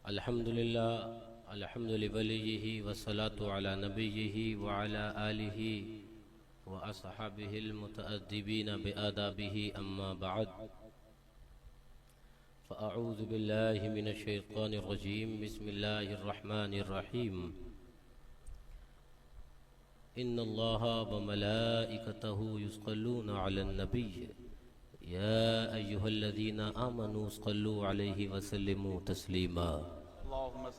अल्हम्दुलिल्लाह अल्हम्दुलिल्लाहि वस्सलातु अला नबिय्यिहि व अला आलिहि व अस्हाबिहिल मुतअद्दिबीन बिआदाबिहि अम्मा बअद फ़अऊज़ु बिल्लाहि मिनश शैतानिर रजीम बिस्मिल्लाहिर रहमानिर रहीम इन्नल्लाहा व मलाइकतहु युस्सल्लूना अलन नबिय्य या अय्युहल्लज़ीना आमनू सल्लु अलैहि वसल्लिमू तस्लीमा अल्लाहुम्मा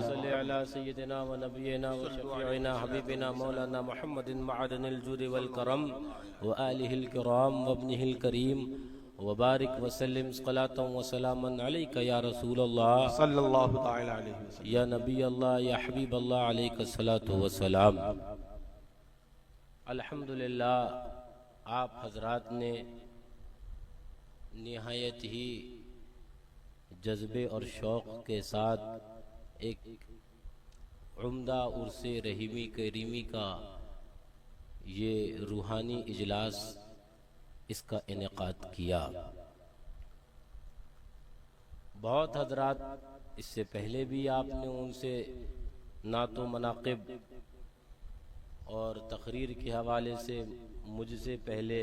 सल्लि अला सय्यिदिना व नबियिना व शफीइना हबीबिना मौलाना मुहम्मदिन मअदनिल जुद वल करम व आलिहिल किराम व इब्निहिल करीम व बारिक व सल्लिम सलातन व सलामन अलैका या रसूलल्लाह सल्लल्लाहु तआला अलैहि वसल्लम। या नबी अल्लाह या हबीब अल्लाह अलैका सलातु व सलाम। अल्हम्दुलिल्लाह, आप हजरात ने निहायत ही जज्बे और शौक़ के साथ एक उम्दा उर्से रहीमी करीमी का ये रूहानी इजलास इसका इनेकाद किया। बहुत हजरात इससे पहले भी आपने उनसे नातो मनाक़िब और तकरीर के हवाले से मुझसे पहले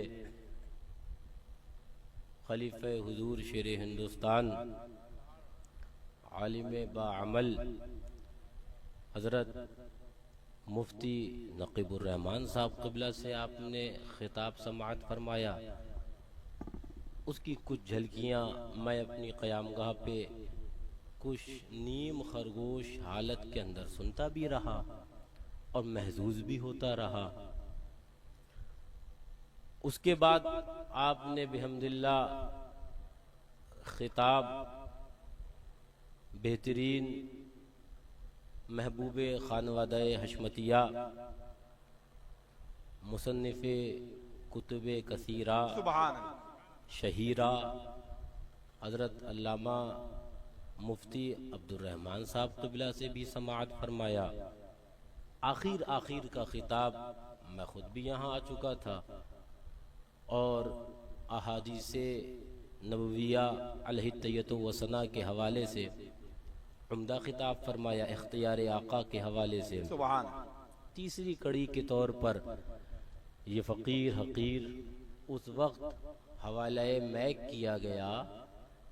खलीफे हुजूर शेर हिंदुस्तान आलिम बाअमल हज़रत मुफ्ती नक़ीबुर रहमान साहब क़िबला से आपने ख़िताब समाअत फरमाया। उसकी कुछ झलकियाँ मैं अपनी क़यामगाह पे कुछ नीम खरगोश हालत के अंदर सुनता भी रहा और महजूज भी होता रहा। उसके बाद आपने बिहम्दिल्लाह ख़िताब बेहतरीन महबूब खानवादा हशमतिया मुसन्निफ़े कुतुब कसीरा शहीरा हज़रत अल्लामा मुफ्ती अब्दुर्रहमान साहब क़िबला से भी समाअत फरमाया। आखिर का ख़िताब मैं ख़ुद भी यहाँ आ चुका था और अहादीसे नबविया अलहित्तय्यतु व सना के हवाले से उम्दा ख़िताब फरमाया। इख्तियार आका के हवाले से तीसरी कड़ी के तौर पर ये फ़कीर हकीर उस वक्त हवाले मैक किया गया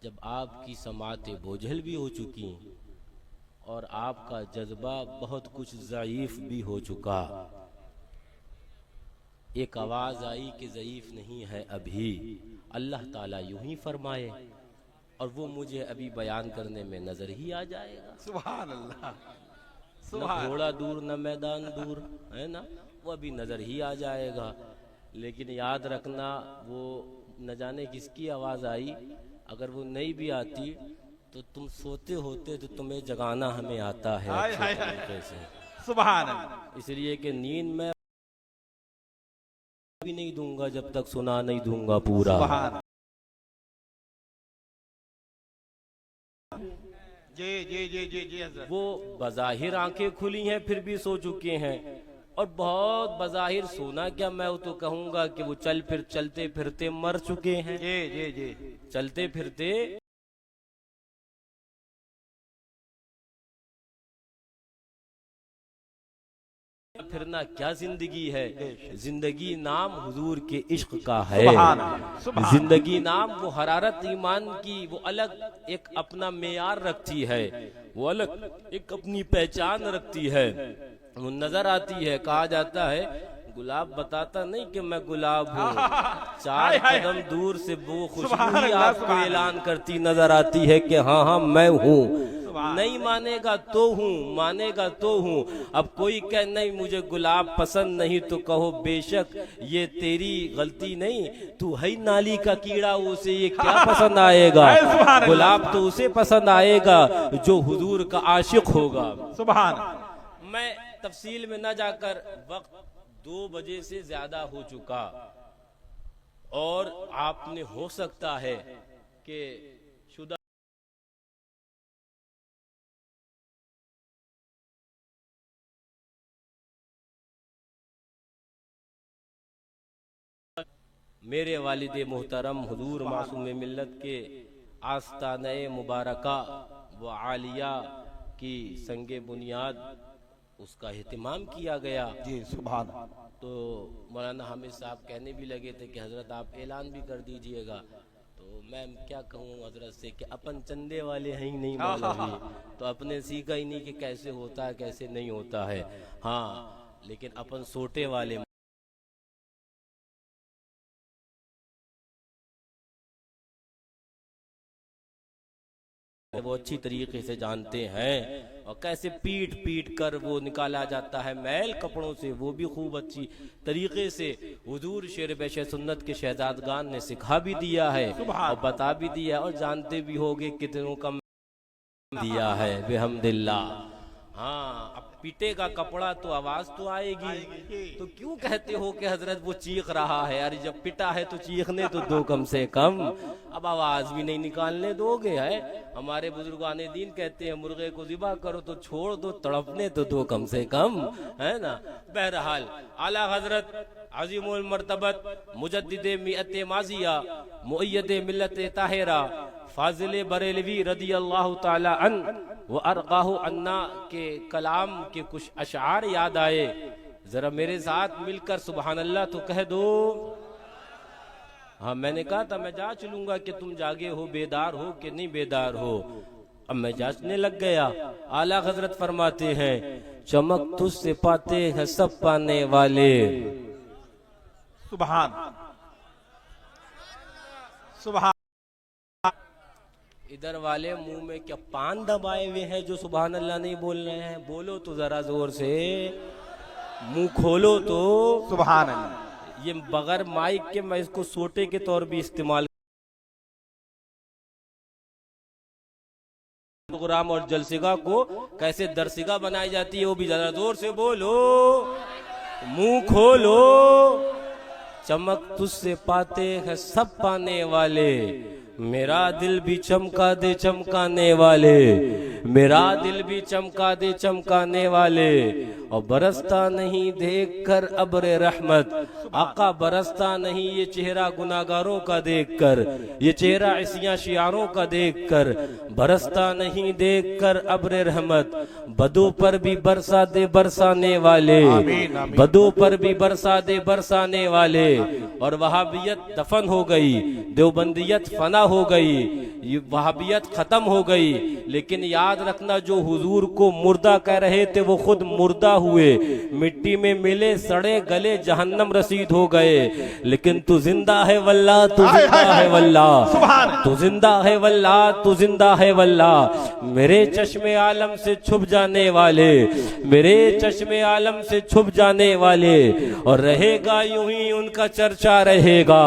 जब आपकी समातें बोझल भी हो चुकी और आपका जज्बा बहुत कुछ ज़ईफ़ भी हो चुका। एक आवाज़ आई कि ज़ईफ़ नहीं है अभी, अल्लाह ताला यूं ही फरमाए और वो मुझे अभी बयान करने में नजर ही आ जाएगा। सुभान अल्लाह। न घोड़ा दूर न मैदान दूर, है ना, वो अभी नजर ही आ जाएगा। लेकिन याद रखना, वो न जाने किसकी आवाज़ आई, अगर वो नहीं भी आती तो तुम सोते होते तो तुम्हें जगाना हमें आता है अच्छे तरीके से। सुभान अल्लाह। इसलिए कि नींद में भी नहीं दूंगा जब तक सुना नहीं दूंगा पूरा। जी जी जी जी जी हज़रत। वो बज़ाहिर आंखें खुली हैं फिर भी सो चुके हैं और बहुत बज़ाहिर सोना क्या, मैं तो कहूंगा कि वो चलते फिरते मर चुके हैं। जी जी जी चलते फिरते फिरना क्या जिंदगी है। जिंदगी नाम हुजूर के इश्क का है। जिंदगी नाम वो हरारत ईमान की वो अलग एक अपना मेयार रखती है, वो अलग एक अपनी पहचान रखती है, वो नजर आती है। कहा जाता है गुलाब बताता नहीं कि मैं गुलाब हूँ, 4 कदम दूर से वो खुशबू ही आपको ऐलान करती नजर आती है कि हाँ हाँ मैं हूँ। नहीं मानेगा तो हूँ, मानेगा तो हूँ। अब कोई कह नहीं मुझे गुलाब पसंद नहीं तो कहो बेशक ये तेरी गलती नहीं, तू है नाली का कीड़ा, उसे ये क्या पसंद आएगा। गुलाब तो उसे पसंद आएगा जो हुजूर का आशिक होगा। सुभान। मैं तफसील में न जाकर, वक्त 2 बजे से ज्यादा हो चुका और आपने हो सकता है कि शुदा मेरे वालिद मोहतरम हुजूर मासूम मिल्लत के आस्ताने मुबारका व आलिया की संगे बुनियाद उसका एहतमाम किया गया। जी सुभान अल्लाह। तो मौलाना हामिद साहब कहने भी लगे थे कि हज़रत आप ऐलान भी कर दीजिएगा। तो मैं क्या कहूँ हज़रत से कि अपन चंदे वाले हैं ही नहीं मौलवी, तो अपने सीखा ही नहीं कि कैसे होता है कैसे नहीं होता है। हाँ, लेकिन अपन सोटे वाले वो अच्छी तरीके से जानते हैं, और कैसे पीट पीट कर वो निकाला जाता है मैल कपड़ों से, वो भी खूब अच्छी तरीके से हुजूर शेर बेश सुन्नत के शहजादगान ने सिखा भी दिया है और बता भी दिया, और जानते भी होगे कितनों का दिया है बेहम्दिल्लाह। हाँ, अब पीटेगा कपड़ा तो आवाज तो आएगी, तो क्यों कहते हो कि हजरत वो चीख रहा है? अरे जब पिटा है तो चीखने तो दो कम से कम, अब आवाज भी नहीं निकालने दोगे है। हमारे बुजुर्गाने दीन कहते हैं मुर्गे को ज़िबा करो तो छोड़ दो, तड़पने तो दो कम से कम, है ना। बहरहाल आला हजरत अजीमुल मर्तबत मुजद्दिदे मिअते माजिया मुअय्यदे मिल्लते ताहिरा फाजिले बरेलवी रदी अल्लाह ताला अन व अरकाहु अन्ना के कलाम के कुछ अशार याद आए। जरा मेरे साथ मिलकर सुबहान अल्लाह तो कह दो। हाँ, मैंने कहा था मैं जांच लूंगा कि तुम जागे हो, बेदार हो कि नहीं बेदार हो। अब मैं जांचने लग गया। आला हजरत फरमाते हैं चमक तुझसे पाते हैं सब पाने वाले। सुभान सुभान। इधर वाले मुंह में क्या पान दबाए हुए हैं जो सुभान अल्लाह नहीं बोल रहे हैं? बोलो तो जरा जोर से, मुंह खोलो तो। सुभान अल्लाह। ये बगैर माइक के मैं इसको सोटे के तौर भी इस्तेमाल प्रोग्राम और जलसेगा को कैसे दरसिगा बनाई जाती है वो भी जरा जोर से बोलो, मुंह खोलो। चमक तुझसे पाते हैं सब पाने वाले, मेरा दिल भी चमका दे चमकाने वाले, मेरा दिल भी चमका दे चमकाने वाले। और बरसता नहीं देख कर अब्रे रहमत, आका बरसता नहीं ये चेहरा गुनागारों का देख कर, ये चेहरा इसिया शियारों का देख कर, बरसता नहीं देख कर अब्रे रहमत। बदों पर भी बरसा दे बरसाने वाले, बदों पर भी बरसा दे बरसाने वाले। और वहाबियत दफन हो गई, देवबंदियत फना हो गई, वहाबियत खत्म हो गई। लेकिन याद रखना जो हुजूर को मुर्दा कह रहे थे वो खुद मुर्दा हुए, मिट्टी में मिले सड़े गले जहन्नम रसीद हो गए। लेकिन तू जिंदा है वल्ला, तू जिंदा है वल्ला, तू जिंदा है वल्ला, तू जिंदा है वल्ला। मेरे चश्मे आलम से छुप जाने वाले, मेरे चश्मे आलम से छुप जाने वाले। और रहेगा यूं ही उनका चर्चा रहेगा,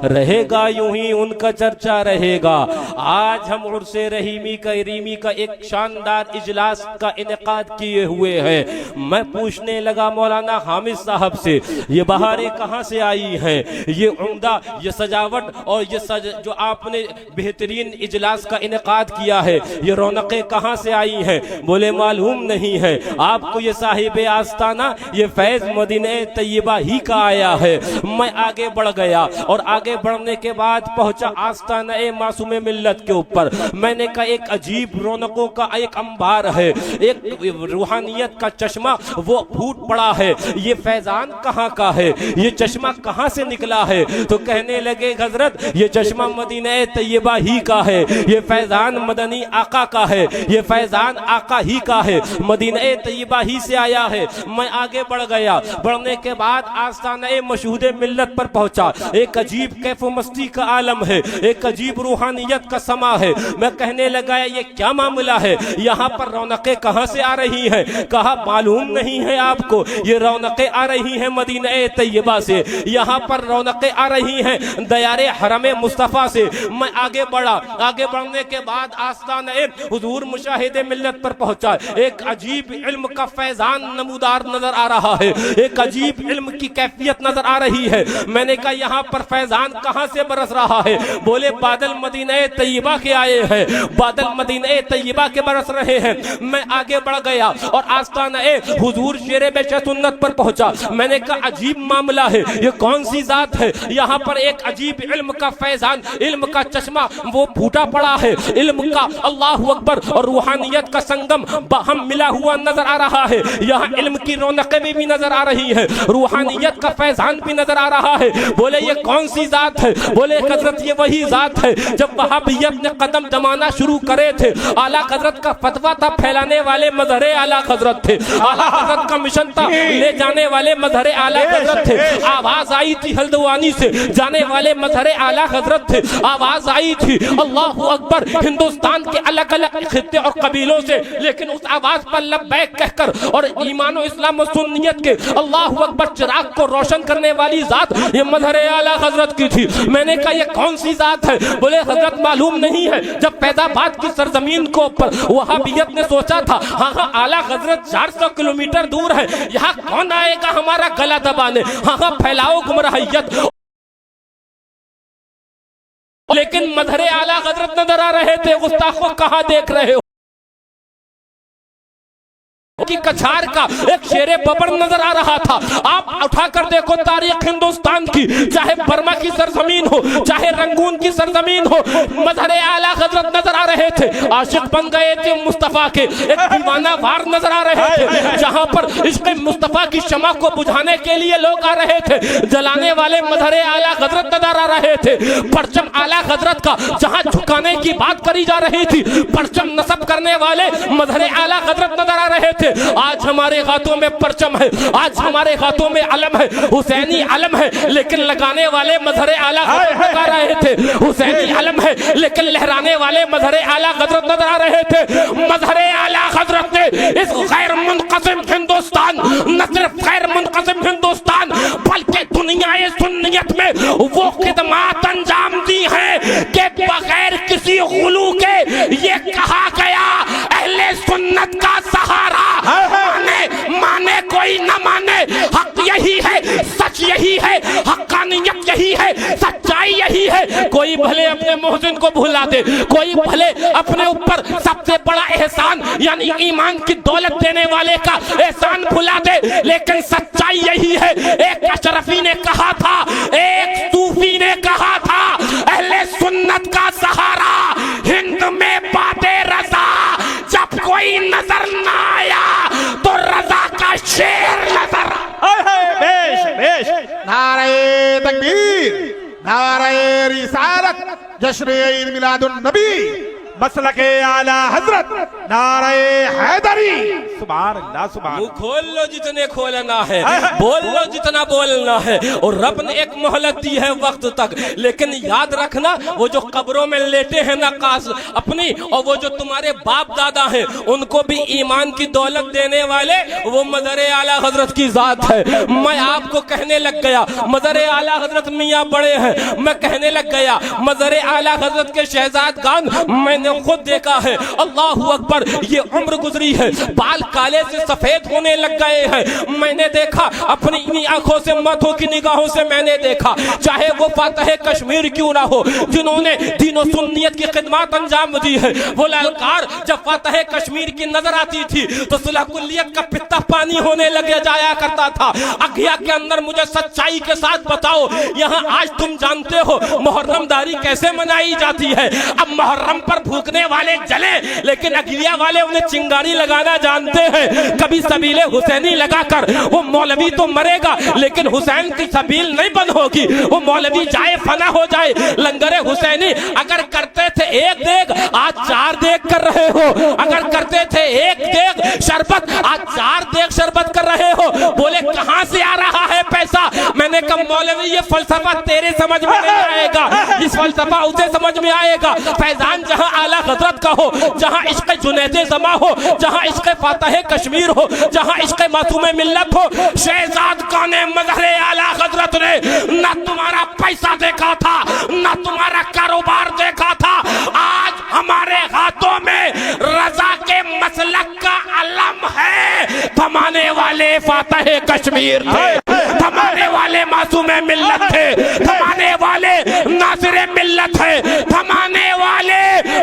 रहेगा यूं ही उनका चर्चा रहेगा। आज हम उर्से रहीमी करीमी का एक शानदार इजलास का इनेकाद किए हुए हैं। मैं पूछने लगा मौलाना हामिद साहब से ये बहारें कहाँ से आई हैं, ये उम्दा, ये सजावट और ये जो आपने बेहतरीन इजलास का इनेकाद किया है, ये रौनकें कहाँ से आई हैं? बोले मालूम नहीं है आपको, ये साहिब आस्ताना, ये फैज मदीने तैयबा ही का आया है। मैं आगे बढ़ गया और आगे बढ़ने के बाद पहुंचा आस्ताना ए मासूम मिल्लत के ऊपर। मैंने कहा एक अजीब रौनकों का एक अंबार है, एक रूहानियत का चश्मा वो फूट पड़ा है। ये फैजान कहाँ का है, ये चश्मा कहाँ से निकला है? तो कहने लगे हजरत ये चश्मा मदीने तैयबा ही का है, ये फैजान मदनी आका का है, ये फैजान आका ही का है, मदीने तैयबा ही से आया है। मैं आगे बढ़ गया, बढ़ने के बाद आस्ताना मशहूदे मिल्लत पर पहुंचा। एक अजीब कैफो मस्ती का आलम है, एक अजीब रूहानियत का समा है। मैं कहने लगा ये क्या मामला है, यहाँ पर रौनकें कहाँ से आ रही हैं? कहा मालूम नहीं है आपको, ये रौनकें आ रही हैं मदीने तैयबा से, यहाँ पर रौनकें आ रही हैं दयारे हरमे मुस्तफा से। मैं आगे बढ़ा, आगे बढ़ने के बाद आस्ताने हुजूर मुशाहिदे मिल्लत पर पहुंचा। एक अजीब इल्म का फैजान नमूदार नजर आ रहा है, एक अजीब इल्म की कैफियत नजर आ रही है। मैंने कहा यहाँ पर फैजान कहाँ से बरस रहा है? बोले बादल मदीने तैयबा के आए हैं, बादल मदीने तैयबा के के बरस रहे हैं। मैं आगे बढ़ गया और आस्ताना हुजूर शेरे बेशे सुन्नत पर पहुंचा। मैंने कहा अजीब मामला है, ये कौन सी जात है? यहाँ पर एक अजीब इल्म का फैजान, इल्म का चश्मा वो फूटा पड़ा है। इल्म का अल्लाह अकबर और रूहानियत का संगम बाहम मिला हुआ नजर आ रहा है। यहाँ इल्म की रौनकें भी नजर आ रही है, रूहानियत का फैजान भी नजर आ रहा है। बोले ये कौन सी जात है? बोले हजरत ये वही जात है जब वहाबियत ने कदम जमाना शुरू करे थे। आला हजरत का फतवा था, फैलाने वाले मजहरे आला हजरत थे। आला हजरत का मिशन था, ले जाने वाले मजहरे आला हजरत थे। आवाज आई थी हल्द्वानी से, जाने वाले मजहरे आला हजरत थे। आवाज आई थी अल्लाह अकबर हिंदुस्तान के अलग अलग खित्ते और कबीलों से, लेकिन उस आवाज पर लब्बैक कहकर और ईमान और इस्लाम और सुन्नियत के अल्लाह अकबर चिराग को रोशन करने वाली जात ये मजहरे आला हजरत की थी। मैंने कहा ये कौन सी जात है? बोले हजरत मालूम नहीं है। जब फैजाबाद की सरजमीन को ऊपर वहाबियत ने सोचा था हाँ आला हजरत 400 किलोमीटर दूर है, यहाँ कौन आएगा हमारा गला दबाने? हाँ फैलाओ गुमराहियत। लेकिन मजहरे आला हजरत नजर आ रहे थे। गुस्ताखों कहाँ देख रहे हो? की कछार का एक शेरे बबर नजर आ रहा था। आप उठाकर देखो तारीख हिंदुस्तान की, चाहे बर्मा की सरजमीन हो, चाहे रंगून की सरजमीन हो, मजहरे आला हजरत नजर आ रहे थे। आशिक बन गए थे मुस्तफा के, एक दीवाना वार नजर आ रहे थे, जहां पर इश्क मुस्तफा की शमा को बुझाने के लिए लोग आ रहे थे। जलाने वाले मजहरे आला हजरत नजर आ रहे थे। परचम आला हजरत का जहां झुकाने की बात करी जा रही थी, परचम नस्ब करने वाले मजहरे आला हजरत नजर आ रहे थे। आज हमारे हाथों में परचम है, आज हमारे हाथों में अलम है, हुसैनी अलम है, लेकिन लगाने वाले मजहरे आला हजरत लगा रहे थे। हुसैनी अलम है लेकिन लहराने वाले मजहरे आला हजरत नजर आ रहे थे। मजहरे आला हजरत ने इस गैर मुनक़सिम हिंदुस्तान, न सिर्फ गैर मुनक़सिम हिंदुस्तान बल्कि दुनियाए सुन्नियत में वो खिदमात अंजाम दी है कि बगैर किसी गुलू के ये कहा गया अहले सुन्नत का सहारा माने कोई न माने, हक यही है, सच यही है, हक्कानियत यही है, सच्चाई यही है। कोई भले अपने मोहसिन को भुला दे, कोई भले अपने ऊपर सबसे बड़ा एहसान यानी ईमान की दौलत देने वाले का एहसान भुला दे, लेकिन सच्चाई यही है। एक अशरफी ने कहा था, एक सूफी ने कहा था, अहले सुन्नत का सहारा हिंद में बाते रजा, जब कोई नजर ना आया तो रजा का शेर नजर। बेश बेश, नारे तकबीर, नारे रिसालत, जश्न ईद मिलादुन नबी, मसलके आला हजरत, नारे हैदरी। सुभान अल्लाह, सुभान। मुंह खोल लो जितने खोलना है, बोल लो जितना बोलना है, और रब ने एक मोहलत दी है वक्त तक। लेकिन याद रखना वो जो कब्रों में लेटे हैं ना काश अपनी, और वो जो तुम्हारे बाप दादा हैं उनको भी ईमान की दौलत देने वाले वो मजहरे आला हजरत की जात है। मैं आपको कहने लग गया मजहरे आला हजरत मियाँ बड़े हैं, मैं कहने लग गया मजहरे आला हजरत के शहजाद गान मैंने खुद देखा है। अल्लाह अकबर, ये उम्र गुजरी है, बाल काले से सफेद होने लग गए हैं। मैंने देखा अपनी इन्हीं आंखों से, माथों की निगाहों से मैंने देखा, चाहे वो फातह कश्मीर क्यों ना हो, जिन्होंने दीनो सुन्नियत की खिदमत अंजाम दी है। वो ललकार जब फातह कश्मीर की नजर आती थी तो सुलह कुल्लियत का पित्ता पानी होने लगे जाया करता था। अगिया के अंदर मुझे सच्चाई के साथ बताओ, यहाँ आज तुम जानते हो मुहर्रमदारी कैसे मनाई जाती है। अब मुहर्रम पर भूखने वाले जले, लेकिन अगिया वाले उन्हें चिंगारी लगाना जानते हैं। कभी सबीले हुसैनी लगाकर वो मौलवी तो मरेगा लेकिन हुसैन की सबील नहीं बंद होगी। वो मौलवी जाए फना हो जाए, लंगरे हुसैनी अगर करते थे एक देग आज 4 देग कर रहे हो, अगर करते थे एक देग शरबत आज 4 देग शरबत कर रहे हो। बोले कहां से आ रहा है पैसा? मैंने कहा मौलवी ये फलसफा तेरे समझ में नहीं आएगा, इस फलसफा उसे समझ में आएगा। फैजान जहां आला हजरत का हो, जहां इश्क़ जुनैदे ज़मा हो, जहां इश्क़ फातह कश्मीर हो, जहां इश्क़ मासूम मिल्लत हो, शहजाद काने मजहरे आला हजरत ने न तुम्हारा पैसा देखा था, न तुम्हारा कारोबार देखा था। आज हमारे हाथों में रजा के मसलक का अलम है। थमाने वाले फातह कश्मीर थे, थमाने वाले मासूम मिल्लत थे, थमाने वाले नासिर मिल्लत है, थमाने वाले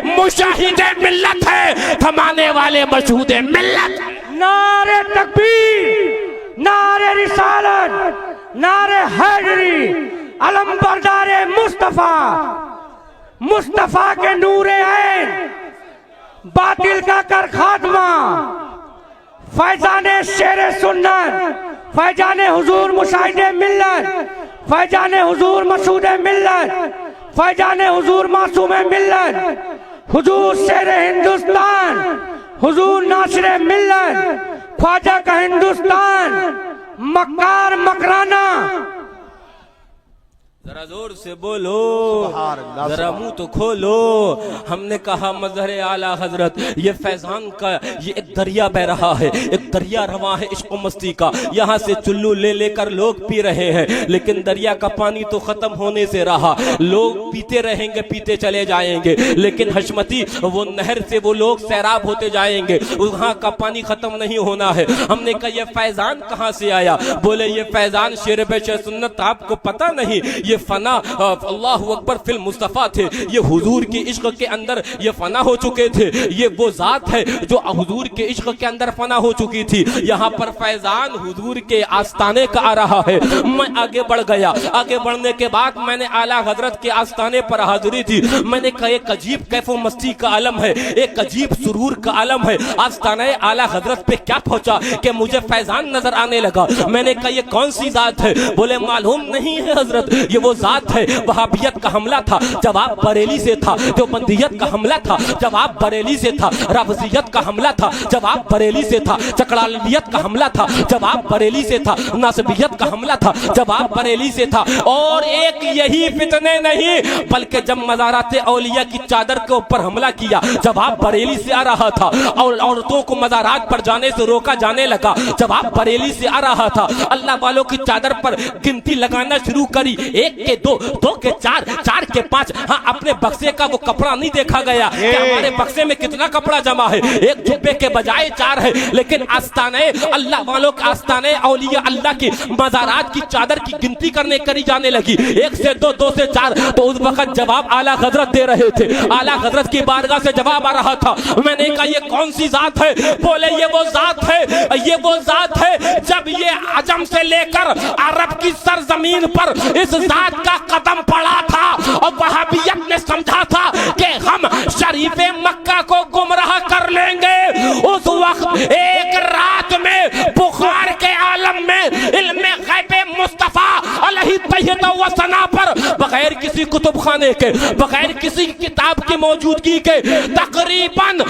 मुशाहिद मिल्लत है, जमाने वाले मशहूद मिल्लत। नारे तकबीर, नारे रिसालत, नारे हैदरी, अलम बरदारे मुस्तफा, मुस्तफा के नूरे ऐन, बातिल का कर खात्मा, फैजाने शेरे सुन्नत, फैजाने हुजूर मुशाहिदे मिल्लत, फैजाने हुजूर मसूदे मिल्लत, फैजाने हुजूर मासूमे मिल्लत, हुजूर शेरे हिंदुस्तान, हुजूर नासिरे मिल्लत, ख्वाजा का हिंदुस्तान, मक्कार मकराना। जरा जोर से बोलो, जरा मुंह तो खोलो। हमने कहा मजहर आला हजरत, ये फैजान का ये एक दरिया बह रहा है, एक दरिया रवा है इश्क मस्ती का। यहाँ से चुल्लू ले लेकर लोग पी रहे हैं, लेकिन दरिया का पानी तो खत्म होने से रहा। लोग पीते रहेंगे, पीते चले जाएंगे, लेकिन हशमती वो नहर से वो लोग सैराब होते जाएंगे, वहाँ का पानी खत्म नहीं होना है। हमने कहा ये फैजान कहाँ से आया? बोले ये फैजान शेर बेश सुन्नत, आपको पता नहीं ये फना अल्लाह अकबर फिल मुस्तफ़ा थे, ये हुजूर के इश्क के अंदर ये फना हो चुके थे। ये वो जात है जो हुजूर के इश्क के अंदर फना हो चुकी थी। यहाँ पर फैजान हुजूर के आस्ताने का आ रहा है। मैं आगे बढ़ गया, आगे बढ़ने के बाद मैंने आला हजरत के आस्ताने पर हाजिरी थी। मैंने कहा एक अजीब कैफो मस्ती का आलम है, एक अजीब सुरूर का आलम है। आस्ताने आला हजरत पे क्या पहुंचा कि मुझे फैजान नजर आने लगा। मैंने कहा ये कौन सी जात है? बोले मालूम नहीं है हजरत, ये वो जात है। वहाबियत का हमला था, जवाब बरेली से था। देवबंदियत का हमला था, जवाब बरेली से था। राफजियत का हमला था, जवाब बरेली से था। चकड़ालियत का हमला था, जवाब बरेली से था। नासबियत का हमला था, जवाब बरेली से था। और एक यही फितने नहीं, बल्कि जब मज़ारात औलिया की चादर के ऊपर हमला किया, जवाब बरेली से आ रहा था। और औरतों को मज़ारात पर जाने से रोका जाने लगा, जवाब बरेली से आ रहा था। अल्लाह वालों की चादर पर गिनती लगाना शुरू करी, 1 के 2, 2 के 4, 4 के 5। हाँ, अपने बक्से का वो कपड़ा नहीं देखा गया कि हमारे बक्से में कितना कपड़ा जमा है। एक जुब्बे के बजाय 4 है, लेकिन आस्ताने अल्लाह वालों के आस्ताने औलिया अल्लाह की मज़ारात की चादर की गिनती करने करी जाने लगी। 1 से 2, 2 से 4। तो उस वक्त जवाब आला हजरत दे रहे थे, आला हजरत की बारगाह से जवाब आ रहा था। मैंने कहा ये कौन सी जात है? बोले ये वो जात है, ये वो जात है जब ये अजम से लेकर अरब की सरजमीन पर इस जात का कदम पड़ा था और वहाबियत ने समझा था कि हम शरीफे मक्का को गुमराह कर लेंगे। उस वक्त एक रात में बुखार के आलम में इल्मे गैबे मुस्तफा अलैहि तैयदा व सना पर बगैर किसी कुतुब खाने के, बगैर किसी किताब की मौजूदगी के तकरीबन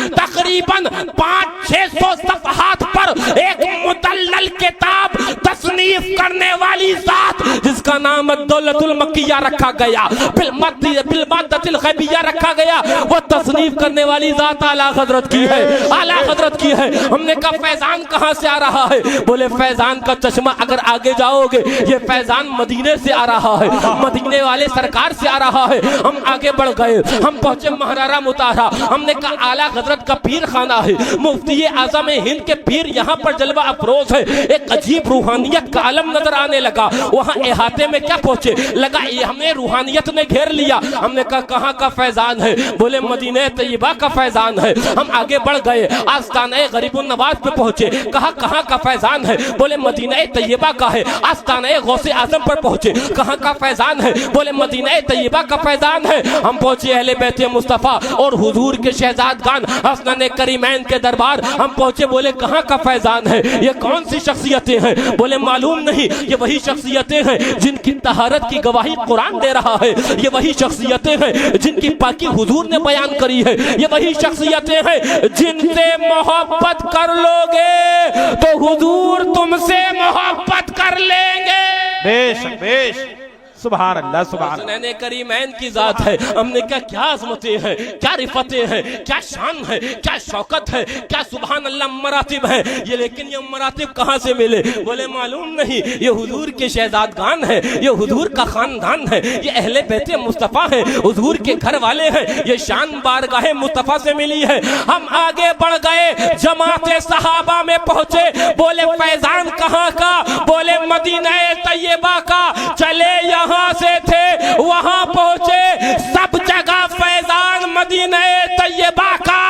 500-600 सफ़हात पर एक मुदल्लल किताब तसनीफ करने वाली जात जिसका नाम दौलतुल मक्किया रखा गया, बिलमद्दतिल गैबिया रखा गया, वो तसनीफ करने वाली जात आला हजरत की है, आला हजरत की है। हमने कहा फैजान कहाँ से आ रहा है? बोले फैजान का चश्मा अगर आगे जाओगे ये फैजान मदीने से आ रहा है, मदीने वाले सरकार से आ रहा है। हम आगे बढ़ गए, हम पहुंचे महरारा मुतारा। हमने कहा आला हजरत का पीर खाना है, मुफ्ती आज़म हिंद के पीर यहाँ पर जलवा अफरोज है। एक अजीब रूहानियत का आलम नजर आने लगा। वहाँ इहाते में क्या पहुंचे, लगा ये हमें रूहानियत ने घेर लिया। हमने कहा कहाँ का फैजान है? बोले मदीने तैयबा का फैजान है। हम आगे बढ़ गए, आस्ताने गरीबुन नवाज पे पहुंचे। कहा कहाँ का फैजान है? बोले मदीने तैयबा का है। आस्ताने गौसे आजम पर पहुंचे। कहाँ का फैजान है? बोले मदीने तैयबा का फैजान है। हम पहुंचे अहले बैत मुस्तफा और हुजूर के शहजादगान हसनैन करीमैन के दरबार। हम पहुंचे, बोले कहाँ का फैजान है? ये कौन सी शख्सियतें हैं? बोले मालूम नहीं, ये वही शख्सियतें हैं जिनकी तहारत की गवाही कुरान दे रहा है। ये वही शख्सियतें हैं जिनकी पाकी हुजूर ने बयान करी है। ये वही शख्सियतें हैं जिनसे मोहब्बत कर लोगे तो हुजूर तुमसे मोहब्बत कर लेंगे। बेशक बेशक, सुभान अल्लाह, सुभान हसनैन करीमैन की जात है। हमने क्या अज़मतें हैं, क्या रिफतें हैं, क्या शान है, क्या शौकत है, क्या सुभान अल्लाह मरातिब है ये। लेकिन ये मरातिब कहाँ से मिले? बोले मालूम नहीं, ये हुजूर के शहजादगान है, ये हुजूर का खानदान है, ये अहले बैत मुस्तफ़ा है, हुजूर के घर वाले हैं। ये शान बारगाह मुस्तफ़ा से मिली है। हम आगे बढ़ गए, जमात सहाबा में पहुंचे। बोले फैजान कहाँ का? बोले मदीना तैयबा का। चले यहाँ से थे वहां पहुंचे, सब जगह फैजान मदीना तैयबा का।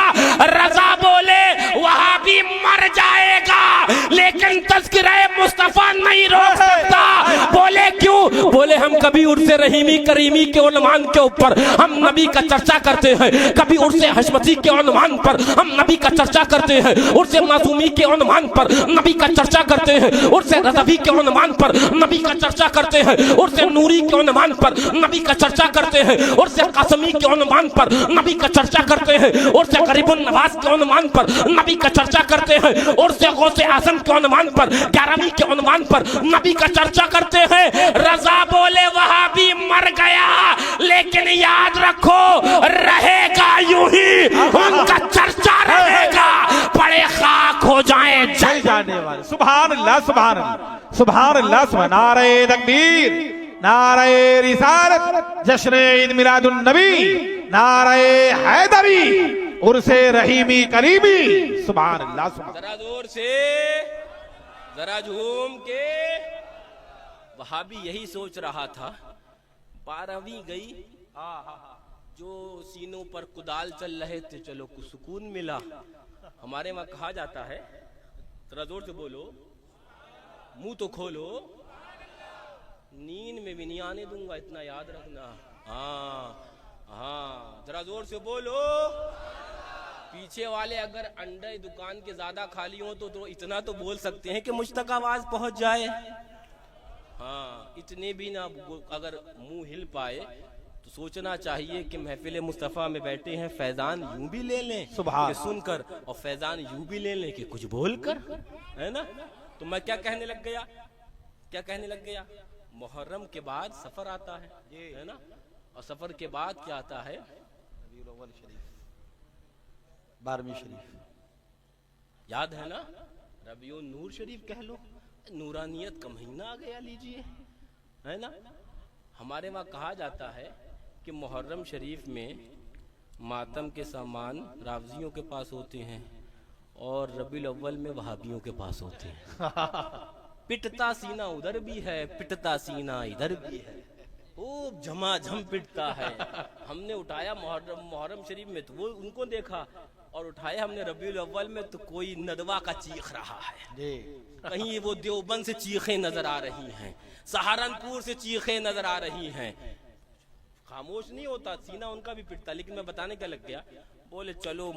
रजा बोले नहीं रोक सकता। बोले क्यों? बोले हम कभी उर्से रहीमी करीमी के उन्वान के ऊपर हम नबी का चर्चा करते हैं, कभी उर्से हशमती के उन्वान पर हम नबी का चर्चा करते हैं, उर्से मासूमी के उन्वान पर नबी का चर्चा करते हैं, उर्से रज़वी के उन्वान पर नबी का चर्चा करते हैं, उर्से नूरी के उन्वान पर नबी का चर्चा करते हैं, उर्से कासमी के उन्वान पर नबी का चर्चा करते हैं, उर्से गरीबुन नवाज के उन्वान पर नबी का चर्चा करते हैं, उर्से गौसे आज़म के उन्वान पर 11वीं के उन्वान पर नबी का चर्चा करते हैं। रजा बोले वहां भी मर गया, लेकिन याद रखो रहेगा यूं ही, उनका चर्चा रहेगा, बड़े खाक हो जाए जल जाने वाले। सुभान अल्लाह, सुभान अल्लाह, सुभान अल्लाह, सुभान। नारे तकबीर, नारे रिसालत, जश्न ईद मिलादुन नबी, नारे हैदरी, उर्से रहीमी करीमी। सुभान अल्लाह, सुभान। जरा जोर से, जरा झूम के। वहां भी यही सोच रहा था। 12वीं गई, जो सीनों पर कुदाल चल रहे थे, चलो कुछ सुकून मिला। हमारे वहां कहा जाता है, जरा जोर से बोलो, मुंह तो खोलो, नींद में भी नहीं आने दूंगा, इतना याद रखना। हाँ, जरा जोर से बोलो। पीछे वाले अगर अंडे दुकान के ज्यादा खाली हो तो इतना तो बोल सकते हैं कि मुझ तक आवाज पहुंच जाए। हाँ, इतने भी ना, अगर मुंह हिल पाए तो सोचना चाहिए कि महफिल मुस्तफ़ा में बैठे हैं, फैजान यूं भी ले लें कि सुनकर, और फैजान यूं भी ले लें कि कुछ बोलकर, है ना। तो मैं क्या कहने लग गया, क्या कहने लग गया? मुहर्रम के बाद सफर आता है ना, और सफर के बाद क्या आता है? 12वीं शरीफ, याद है ना, रबियुन नूर शरीफ कह लो, नूरानियत का महीना आ गया, लीजिए, है ना। हमारे वहाँ कहा जाता है कि मुहर्रम शरीफ में मातम के सामान रावजियों के पास होते हैं और रबीउल अव्वल में वहाबियों के पास होते हैं। पिटता सीना उधर भी है, पिटता सीना इधर भी है, खूब झमाझम पिटता है। हमने उठाया मुहर्रम शरीफ में तो वो उनको देखा, और उठाया हमने रबीउल अव्वल में तो कोई नदवा का चीख रहा है। कहीं वो देवबंद से चीखें नजर आ रही हैं, सहारनपुर से चीखें नजर आ रही हैं। खामोश नहीं होता, सीना उनका भी पिटता। लेकिन मैं बताने क्या लग गया, बोले चलो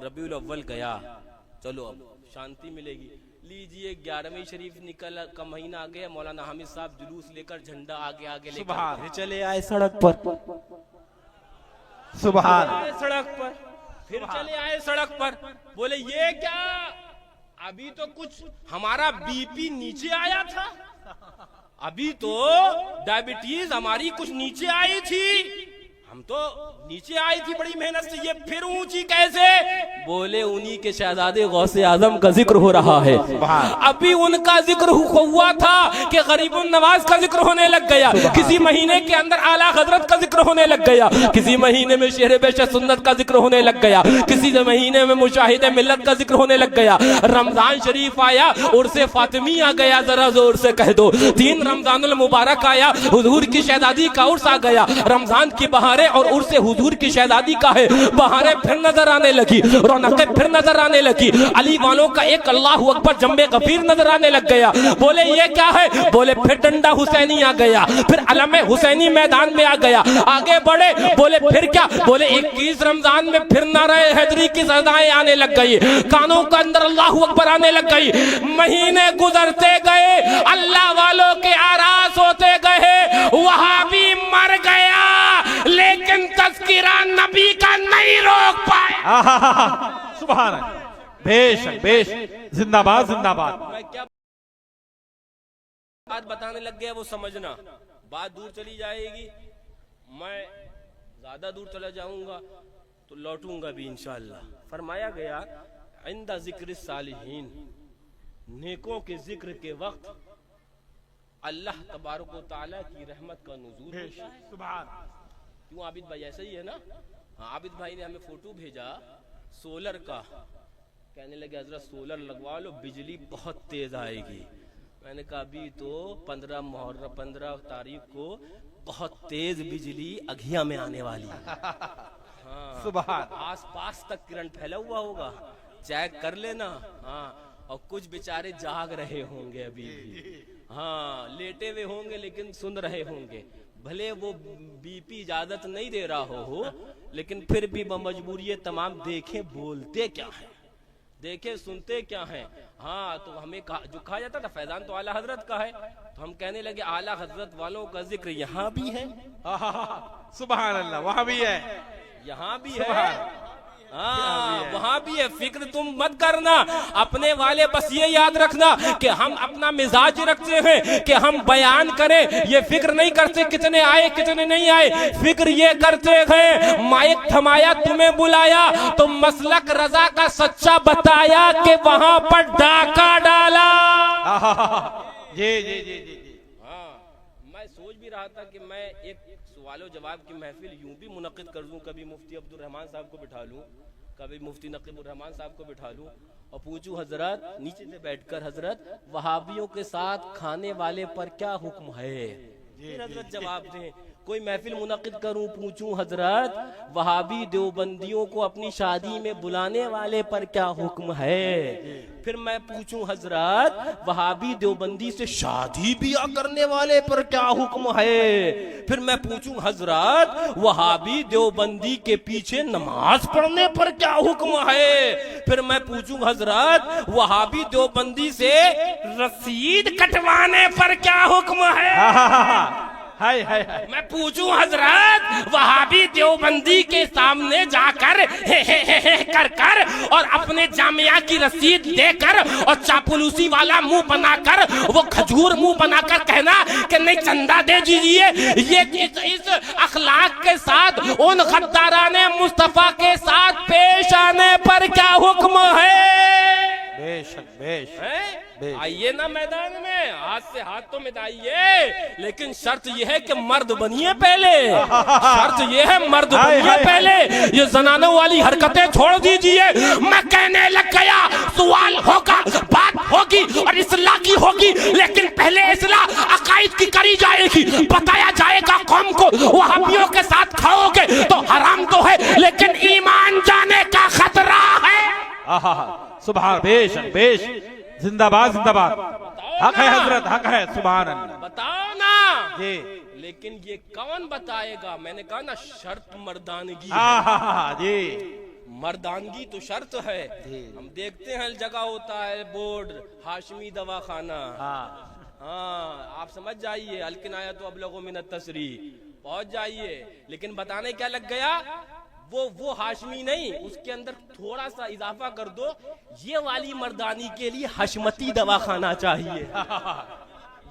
रबीउल अव्वल गया, चलो अब शांति मिलेगी। लीजिए 11वीं शरीफ निकल का महीना आ गया, मौलाना हामिद साहब जुलूस लेकर झंडा आगे आगे लेकर चले आए सड़क पर, सुभान, सड़क पर, फिर चले आए सड़क पर। बोले ये क्या, अभी तो कुछ हमारा बीपी नीचे आया था, अभी तो डायबिटीज हमारी कुछ नीचे आई थी, हम तो नीचे आई थी बड़ी मेहनत से, ये फिर ऊंची कैसे? बोले उन्हीं के शहजादे गौसे आजम का जिक्र हो रहा है। अभी उनका जिक्र हुआ था कि गरीबुन नवाज का जिक्र होने लग गया, किसी महीने के अंदर आला हजरत का जिक्र होने लग गया, किसी महीने में शेर बेशत सुन्नत का जिक्र होने लग गया, किसी महीने में मुशाहिदे मिल्लत का जिक्र होने लग गया। रमजान शरीफ आया, उर्से फातिमी आ गया, जरा जोर से कह दो। 3 रमजानुल मुबारक आया, हुजूर की शहजादी का उर्स आ गया। रमजान की बहारें और उर्से हुजूर की शहजादी का है, बहारें फिर नजर आने लगी, रौनकें फिर नजर आने लगी। अली वालों का एक अल्लाहु अकबर जम्बे गफीर नजर आने लग गया। बोले ये क्या है? बोले फिर डंडा हुसैनी आ गया, फिर अलम हुसैनी मैदान में आ गया। आगे बढ़े, बोले फिर क्या? बोले 21 रमजान में फिर नारे हैदरी की सदाएं आने लग गई, कानों के अंदर अल्लाहु अकबर आने लग गई। महीने गुजरते गए, अल्लाह वालों के आरास होते गए, वहां भी मर गया, लेकिन तज़किरा नबी का नहीं रोक पाए। सुभान, बेशक बेशक, जिंदाबाद जिंदाबाद। मैं क्या बात बताने लग गया वो समझना, बात दूर चली जाएगी, मैं ज्यादा दूर चला जाऊंगा तो लौटूंगा भी इंशाअल्लाह। फरमाया गया इंदा जिक्र सालिहीन, नेकों के जिक्र के वक्त अल्लाह तबारक व तआला की रहमत का नुज़ूल होता है। सुभान। क्यों आबिद भाई ऐसा ही है ना? हाँ, आबिद भाई ने हमें फोटो भेजा सोलर का, कहने लगे हजरत सोलर लगवा लो, बिजली बहुत तेज आएगी। मैंने कहा अभी तो 15 तारीख को बहुत तेज बिजली अघिया में आने वाली है। हाँ, सुभान, आस पास तक करंट फैला हुआ होगा, चेक कर लेना। हाँ, और कुछ बेचारे जाग रहे होंगे अभी भी, हाँ लेटे हुए होंगे लेकिन सुन रहे होंगे। भले वो बीपी इजाजत नहीं दे रहा हो लेकिन फिर भी बमजबूरी तमाम देखें बोलते क्या है, देखे सुनते क्या है। हाँ तो हमें जो कहा जाता था फैजान तो आला हजरत का है, तो हम कहने लगे आला हजरत वालों का जिक्र यहाँ भी है। सुभान अल्लाह, वहां भी है, यहाँ भी है, हाँ वहां भी है। फिक्र तुम मत करना अपने वाले, बस ये याद रखना कि हम अपना मिजाज रखते हैं कि हम बयान करें, ये फिक्र नहीं करते कितने आए कितने नहीं आए। फिक्र ये करते हैं माइक थमाया तुम्हें बुलाया तो मसलक रजा का सच्चा बताया कि वहां पर डाका डाला। जी जी जी जी जी। हाँ मैं सोच भी रहा था कि मैं एक सवालो जवाब की महफिल यूं भी मुनक्किद कर दूं, कभी मुफ्ती अब्दुल रहमान साहब को बिठा लूं, कभी मुफ्ती नकीबुर रहमान साहब को बिठा लूं और पूछूं हजरत नीचे से बैठकर, हजरत वहाबियों के साथ खाने वाले पर क्या हुक्म है, फिर हजरत जवाब दें। कोई महफिल मुनक्किद करूं, पूछूं हजरत वहाबी देवबंदियों को अपनी शादी में बुलाने वाले पर क्या हुक्म है, फिर मैं पूछूं हजरत वहाबी देवबंदी से शादी ब्याह करने वाले पर क्या हुक्म है, फिर मैं पूछूं हजरत वहाबी देवबंदी के पीछे नमाज पढ़ने पर क्या हुक्म है, फिर मैं पूछूं हजरत वहाबी देवबंदी से रसीद कटवाने पर क्या हुक्म है। हाय हाय हाय। मैं पूछूं हजरत वहाबी देवबंदी के सामने जाकर हे कर कर और अपने जामिया की रसीद देकर और चापलूसी वाला मुंह बनाकर, वो खजूर मुंह बनाकर कहना कि नहीं चंदा दे दीजिए, ये इस अखलाक के साथ उन गद्दाराने मुस्तफा के साथ पेश आने पर क्या हुक्म है। बेशक बेशक। आइए ना मैदान में, हाथ से हाथ तो मिलाइए, लेकिन शर्त यह है कि मर्द बनिए पहले, शर्त यह है मर्द बनिए पहले, ये जनानों वाली हरकतें छोड़ दीजिए। मैं कहने लग गया सवाल होगा, बात होगी और इस्लाह की होगी, लेकिन पहले इस्लाह अकायद की करी जाएगी, बताया जाएगा कौम को वहाबियों के साथ खाओगे तो हराम तो है लेकिन ईमान जाने का खतरा है। सुभान, बेशक बेशक, जिंदाबाद जिंदाबाद, हक है हजरत, हक है, सुभान अल्लाह। बताओ ना जी, लेकिन ये कौन बताएगा। मैंने कहा ना शर्त मर्दानगी, जी मर्दानगी तो शर्त है। हम देखते हैं जगह होता है बोर्ड हाशमी दवाखाना, हाँ आप समझ जाइए अलकिनाया तो अब लोगों में तसरी पहुंच जाइए, लेकिन बताने क्या लग गया, वो हाशमी नहीं, उसके अंदर थोड़ा सा इजाफा कर दो, ये वाली मर्दानी के लिए हशमती दवाखाना चाहिए।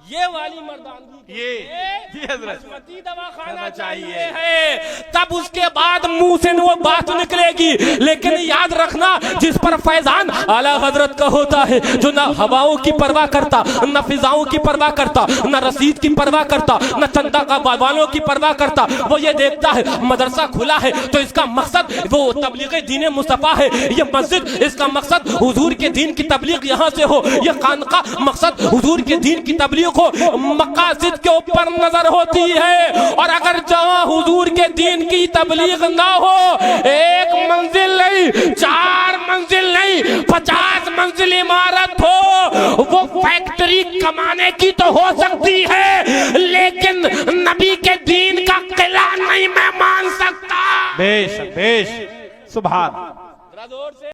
ये वाली मर्दानगी ये हशमती दवाखाना चाहिए है, तब उसके बाद मुंह से वो बात निकलेगी। लेकिन याद रखना जिस पर फैजान आला हजरत का होता है, जो न हवाओं की परवाह करता, न फिजाओं की परवाह करता, न रसीद की परवाह करता, न चंदा का वालों की परवाह करता, वो ये देखता है मदरसा खुला है तो इसका मकसद वो तबलीग दीन मुस्तफा है, ये मस्जिद इसका मकसद हुजूर के दीन की तबलीग यहाँ से हो, ये खानका मकसद हुजूर के दीन की तबलीग हो, मकासिद के ऊपर नजर होती है। और अगर जहां हुजूर के दीन की तबलीग ना हो, एक मंजिल नहीं, 4 मंजिल नहीं, 50 मंजिल इमारत हो, वो फैक्ट्री कमाने की तो हो सकती है, लेकिन नबी के दीन का किला नहीं मैं मान सकता। बेशक बेशक, सुभान।